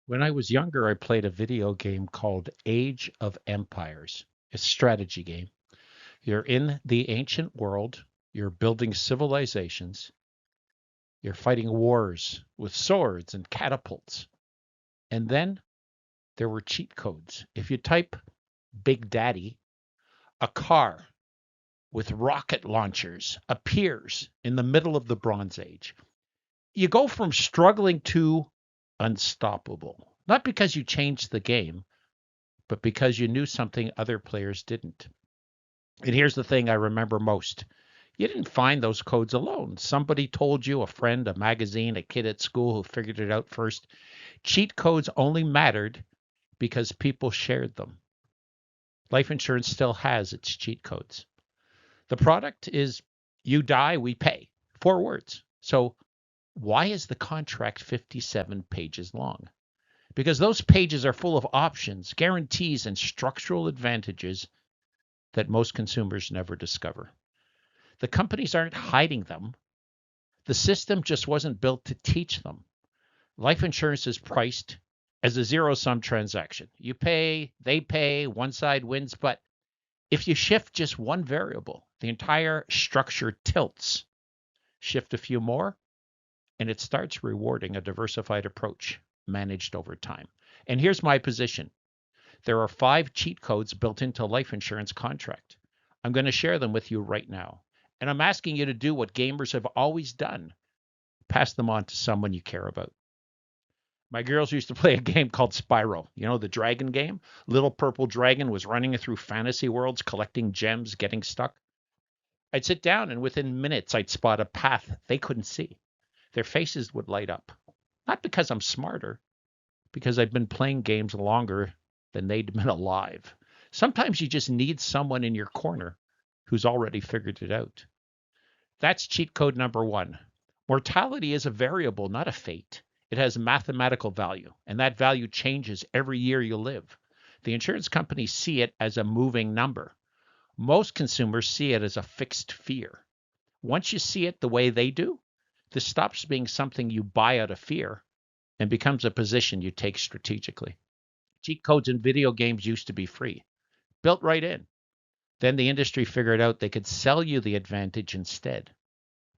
When I was younger, I played a video game called Age of Empires. It's a strategy game. You're in the ancient world, you're building civilizations, you're fighting wars with swords and catapults. And then there were cheat codes. If you type Big Daddy, a car with rocket launchers appears in the middle of the Bronze Age. You go from struggling to unstoppable. Not because you changed the game, but because you knew something other players didn't. And here's the thing I remember most. You didn't find those codes alone. Somebody told you, a friend, a magazine, a kid at school who figured it out first. Cheat codes only mattered because people shared them. Life insurance still has its cheat codes. The product is you die, we pay. 4 words. So why is the contract 57 pages long? Because those pages are full of options, guarantees, and structural advantages that most consumers never discover. The companies aren't hiding them. The system just wasn't built to teach them. Life insurance is priced as a zero-sum transaction. You pay, they pay, one side wins, but if you shift just one variable, the entire structure tilts. Shift a few more, and it starts rewarding a diversified approach managed over time. And here's my position. There are 5 cheat codes built into life insurance contract. I'm going to share them with you right now. And I'm asking you to do what gamers have always done. Pass them on to someone you care about. My girls used to play a game called Spyro. You know, the dragon game? Little purple dragon was running through fantasy worlds, collecting gems, getting stuck. I'd sit down and within minutes I'd spot a path they couldn't see. Their faces would light up. Not because I'm smarter, because I've been playing games longer than they'd been alive. Sometimes you just need someone in your corner who's already figured it out. That's cheat code number 1. Mortality is a variable, not a fate. It has mathematical value, and that value changes every year you live. The insurance companies see it as a moving number. Most consumers see it as a fixed fear. Once you see it the way they do, this stops being something you buy out of fear and becomes a position you take strategically. Cheat codes in video games used to be free, built right in. Then the industry figured out they could sell you the advantage instead.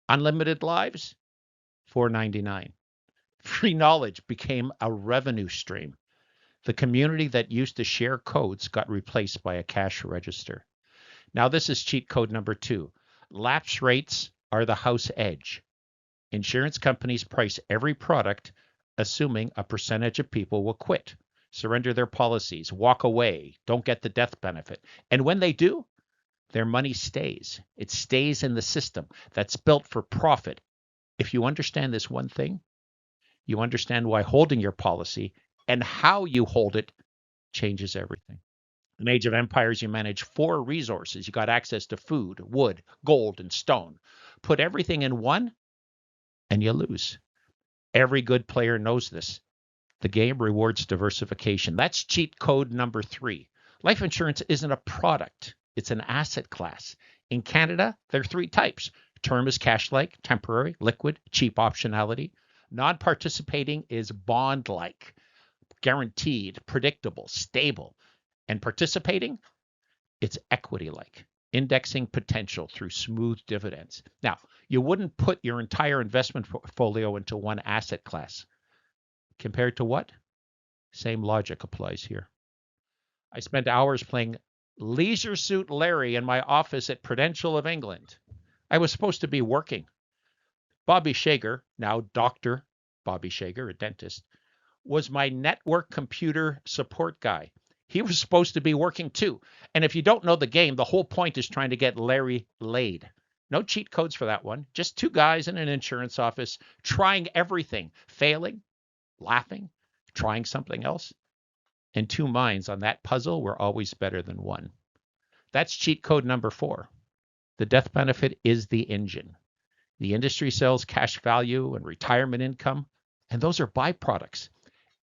Unlimited lives, $4.99. Free knowledge became a revenue stream. The community that used to share codes got replaced by a cash register. Now this is cheat code number 2. Lapse rates are the house edge. Insurance companies price every product assuming a percentage of people will quit, surrender their policies, walk away, don't get the death benefit. And when they do, their money stays. It stays in the system that's built for profit. If you understand this one thing, you understand why holding your policy and how you hold it changes everything. In Age of Empires, you manage 4 resources. You got access to food, wood, gold, and stone. Put everything in one, and you lose. Every good player knows this. The game rewards diversification. That's cheat code number 3. Life insurance isn't a product. It's an asset class. In Canada, there are 3 types. Term is cash-like, temporary, liquid, cheap optionality. Non-participating is bond-like, guaranteed, predictable, stable. And participating, it's equity-like, indexing potential through smooth dividends. Now, you wouldn't put your entire investment portfolio into one asset class. Compared to what? Same logic applies here. I spent hours playing Leisure Suit Larry in my office at Prudential of England. I was supposed to be working. Bobby Shager, now Dr. Bobby Shager, a dentist, was my network computer support guy. He was supposed to be working too. And if you don't know the game, the whole point is trying to get Larry laid. No cheat codes for that one. Just 2 guys in an insurance office trying everything, failing, laughing, trying something else. And 2 minds on that puzzle were always better than one. That's cheat code number 4. The death benefit is the engine. The industry sells cash value and retirement income, and those are byproducts.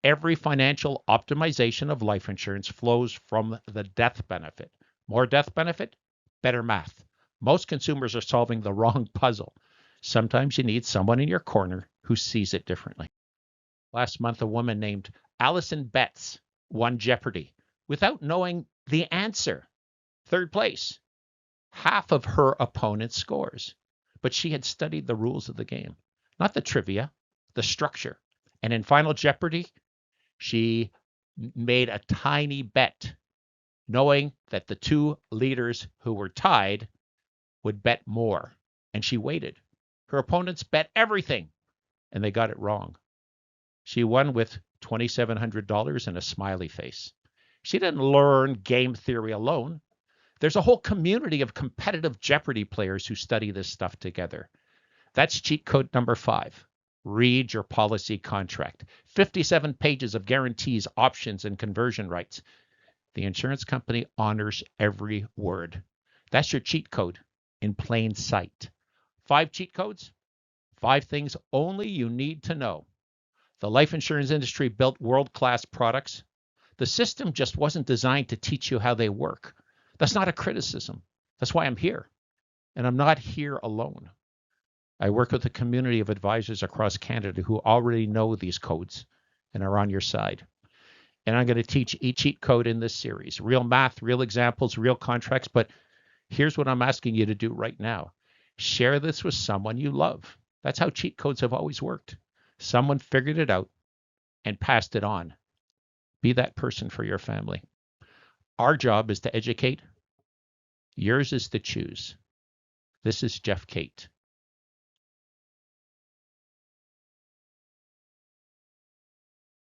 Every financial optimization of life insurance flows from the death benefit. More death benefit, better math. Most consumers are solving the wrong puzzle. Sometimes you need someone in your corner who sees it differently. Last month, a woman named Allison Betts won Jeopardy without knowing the answer. Third place, half of her opponent's scores. But she had studied the rules of the game, not the trivia, the structure. And in Final Jeopardy, she made a tiny bet, knowing that the two leaders who were tied would bet more. And she waited. Her opponents bet everything, and they got it wrong. She won with $2,700 and a smiley face. She didn't learn game theory alone. There's a whole community of competitive Jeopardy players who study this stuff together. That's cheat code number 5. Read your policy contract. 57 pages of guarantees, options, and conversion rights. The insurance company honors every word. That's your cheat code in plain sight. 5 cheat codes, 5 things only you need to know. The life insurance industry built world-class products. The system just wasn't designed to teach you how they work. That's not a criticism. That's why I'm here. And I'm not here alone. I work with a community of advisors across Canada who already know these codes and are on your side. And I'm going to teach each cheat code in this series. Real math, real examples, real contracts. But here's what I'm asking you to do right now. Share this with someone you love. That's how cheat codes have always worked. Someone figured it out and passed it on. Be that person for your family. Our job is to educate. Yours is to choose. This is Jeff Cait.